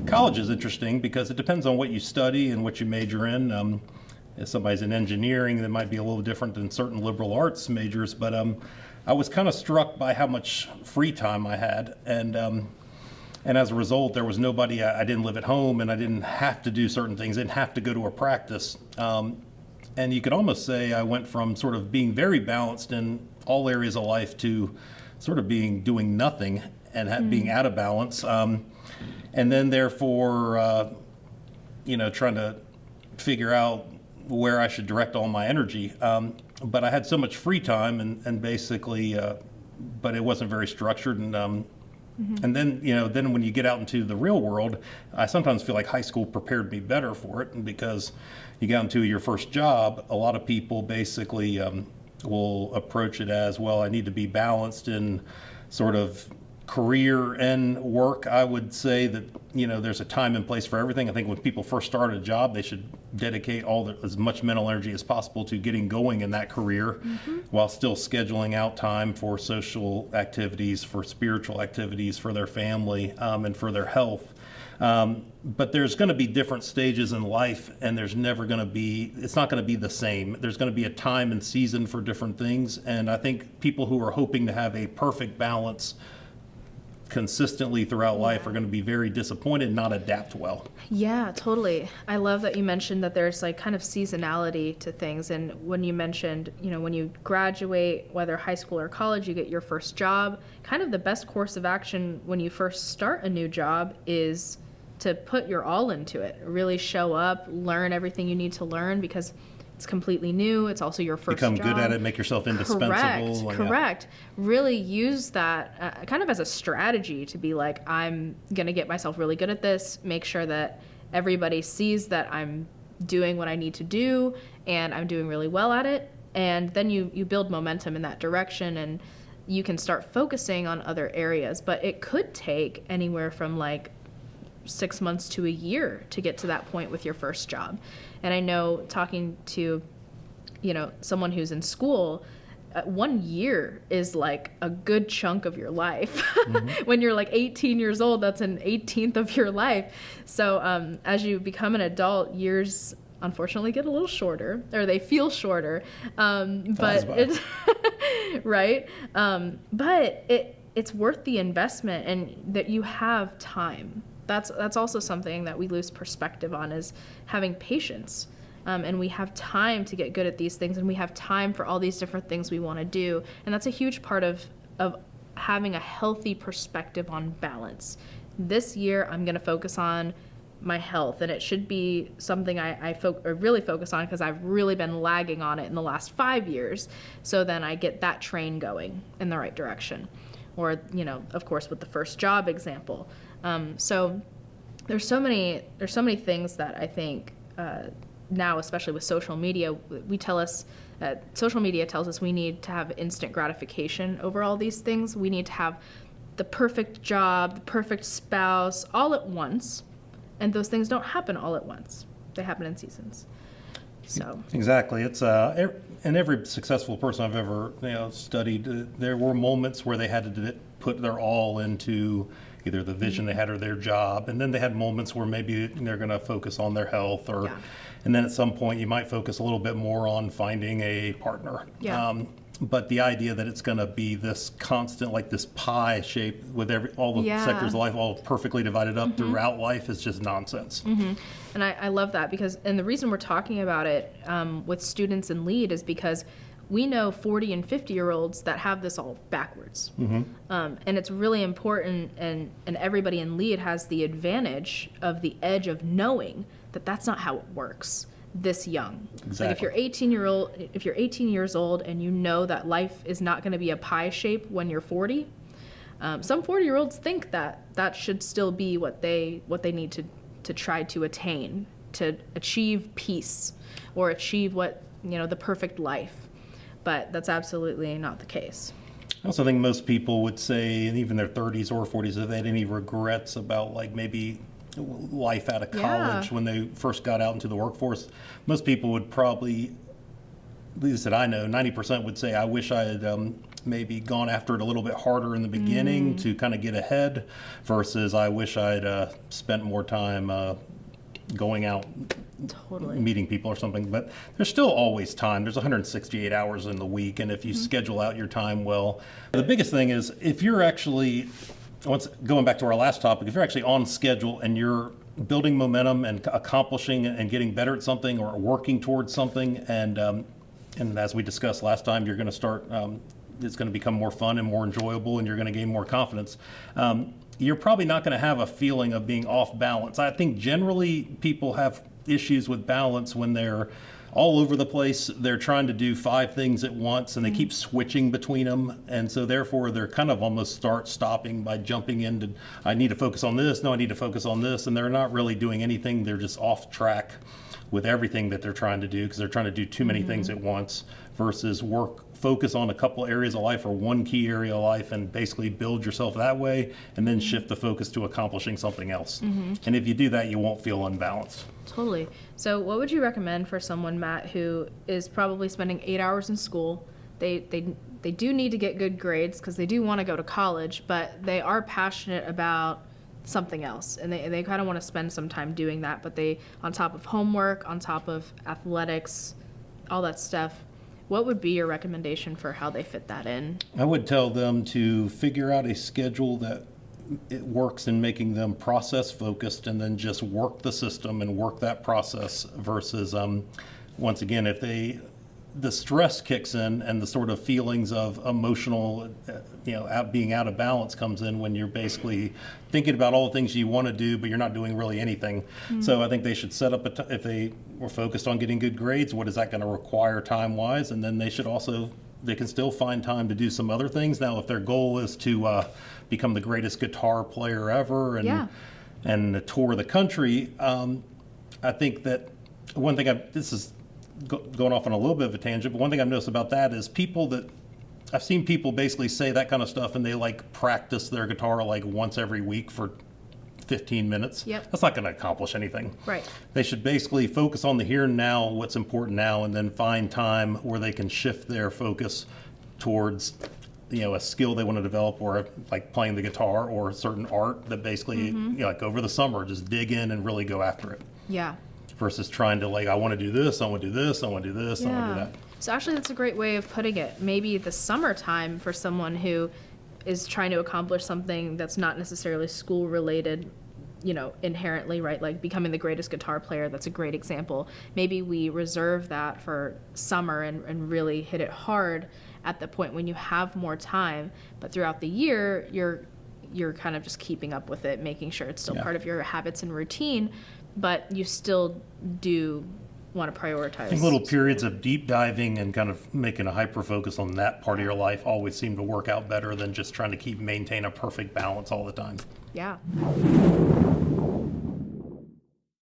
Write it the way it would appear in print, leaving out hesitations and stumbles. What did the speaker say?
College is interesting because it depends on what you study and what you major in. If somebody's in engineering, that might be a little different than certain liberal arts majors, but I was kind of struck by how much free time I had, and as a result, there was nobody. I didn't live at home, and I didn't have to do certain things. I didn't have to go to a practice, and you could almost say I went from sort of being very balanced in all areas of life to sort of doing nothing and being out of balance. And then therefore, trying to figure out where I should direct all my energy. But I had so much free time and basically, but it wasn't very structured. And then, then when you get out into the real world, I sometimes feel like high school prepared me better for it. And because you get into your first job, a lot of people basically will approach it as, well, I need to be balanced in sort of career and work. I would say that there's a time and place for everything. I think when people first start a job, they should dedicate as much mental energy as possible to getting going in that career, while still scheduling out time for social activities, for spiritual activities, for their family, and for their health. But there's going to be different stages in life, and it's not going to be the same. There's going to be a time and season for different things, and I think people who are hoping to have a perfect balance consistently throughout life are going to be very disappointed and not adapt well. Yeah, totally. I love that you mentioned that there's like kind of seasonality to things. And when you mentioned, when you graduate, whether high school or college, you get your first job, kind of the best course of action when you first start a new job is to put your all into it, really show up, learn everything you need to learn, because it's completely new. It's also your first job. Become good at it, make yourself indispensable. Correct. Really use that kind of as a strategy to be like, I'm going to get myself really good at this, make sure that everybody sees that I'm doing what I need to do and I'm doing really well at it. And then you build momentum in that direction, and you can start focusing on other areas. But it could take anywhere from like 6 months to a year to get to that point with your first job. And I know, talking to, someone who's in school, 1 year is like a good chunk of your life. When you're like 18 years old, that's an 18th of your life. So as you become an adult, years unfortunately get a little shorter, or they feel shorter. But it's right. But it's worth the investment, and that you have time. That's also something that we lose perspective on, is having patience. And we have time to get good at these things, and we have time for all these different things we want to do. And that's a huge part of having a healthy perspective on balance. This year, I'm going to focus on my health, and it should be something I really focus on, because I've really been lagging on it in the last 5 years. So then I get that train going in the right direction. Or, of course, with the first job example. So there's so many things that I think now, especially with social media, social media tells us we need to have instant gratification over all these things. We need to have the perfect job, the perfect spouse, all at once. And those things don't happen all at once. They happen in seasons. So exactly, it's and every successful person I've ever studied, there were moments where they had to put their all into either the vision they had or their job, and then they had moments where maybe they're going to focus on their health, and then at some point you might focus a little bit more on finding a partner. But the idea that it's going to be this constant, like this pie shape with all the sectors of life all perfectly divided up throughout life is just nonsense. And I love that, and the reason we're talking about it with students in LEAD is because we know 40 and 50-year-olds that have this all backwards. And it's really important, and everybody in LEAD has the advantage of the edge of knowing that that's not how it works this young. Exactly. Like if you're 18 years old and you know that life is not going to be a pie shape when you're 40, some 40-year-olds think that should still be what they need to try to attain, to achieve peace or achieve the perfect life. But that's absolutely not the case. I also think most people would say, and even their 30s or 40s, if they had any regrets about like maybe life out of college when they first got out into the workforce, most people would probably, at least that I know, 90% would say, I wish I had maybe gone after it a little bit harder in the beginning to kind of get ahead, versus I wish I'd spent more time going out, Totally. meeting people or something. But there's still always time. There's 168 hours in the week, and if you schedule out your time well, the biggest thing is if you're actually, once going back to our last topic, if you're actually on schedule and you're building momentum and accomplishing and getting better at something or working towards something, and as we discussed last time, you're going to start, it's going to become more fun and more enjoyable, and you're going to gain more confidence. You're probably not going to have a feeling of being off balance. I think generally people have issues with balance when they're all over the place. They're trying to do 5 things at once, and they keep switching between them. And so therefore they're kind of almost stopping by jumping into, I need to focus on this. No, I need to focus on this. And they're not really doing anything. They're just off track with everything that they're trying to do, because they're trying to do too many things at once, versus focus on a couple areas of life or one key area of life and basically build yourself that way, and then shift the focus to accomplishing something else. And if you do that, you won't feel unbalanced. Totally. So what would you recommend for someone, Matt, who is probably spending 8 hours in school? They do need to get good grades because they do want to go to college, but they are passionate about something else, and they kind of want to spend some time doing that, but they, on top of homework, on top of athletics, all that stuff, what would be your recommendation for how they fit that in? I would tell them to figure out a schedule that it works in making them process focused, and then just work the system and work that process, versus once again, if the stress kicks in and the sort of feelings of emotional, being out of balance comes in when you're basically thinking about all the things you want to do, but you're not doing really anything. So I think they should set up if they were focused on getting good grades, what is that going to require time-wise? And then they can still find time to do some other things. Now, if their goal is to become the greatest guitar player ever and tour the country, I think that one thing this is going off on a little bit of a tangent, but one thing I've noticed about that is I've seen people basically say that kind of stuff, and they practice their guitar once every week for 15 minutes. Yep. That's not going to accomplish anything. Right. They should basically focus on the here and now, what's important now, and then find time where they can shift their focus towards a skill they want to develop, or playing the guitar, or a certain art that basically over the summer just dig in and really go after it. Yeah. Versus trying to I want to do this, I want to do this, I want to do this, I want to do that. So actually that's a great way of putting it. Maybe the summertime for someone who is trying to accomplish something that's not necessarily school related, inherently, right? Like becoming the greatest guitar player, that's a great example. Maybe we reserve that for summer and really hit it hard at the point when you have more time. But throughout the year, you're kind of just keeping up with it, making sure it's still part of your habits and routine, but you still do want to prioritize. I think little periods of deep diving and kind of making a hyper focus on that part of your life always seem to work out better than just trying to maintain a perfect balance all the time. Yeah.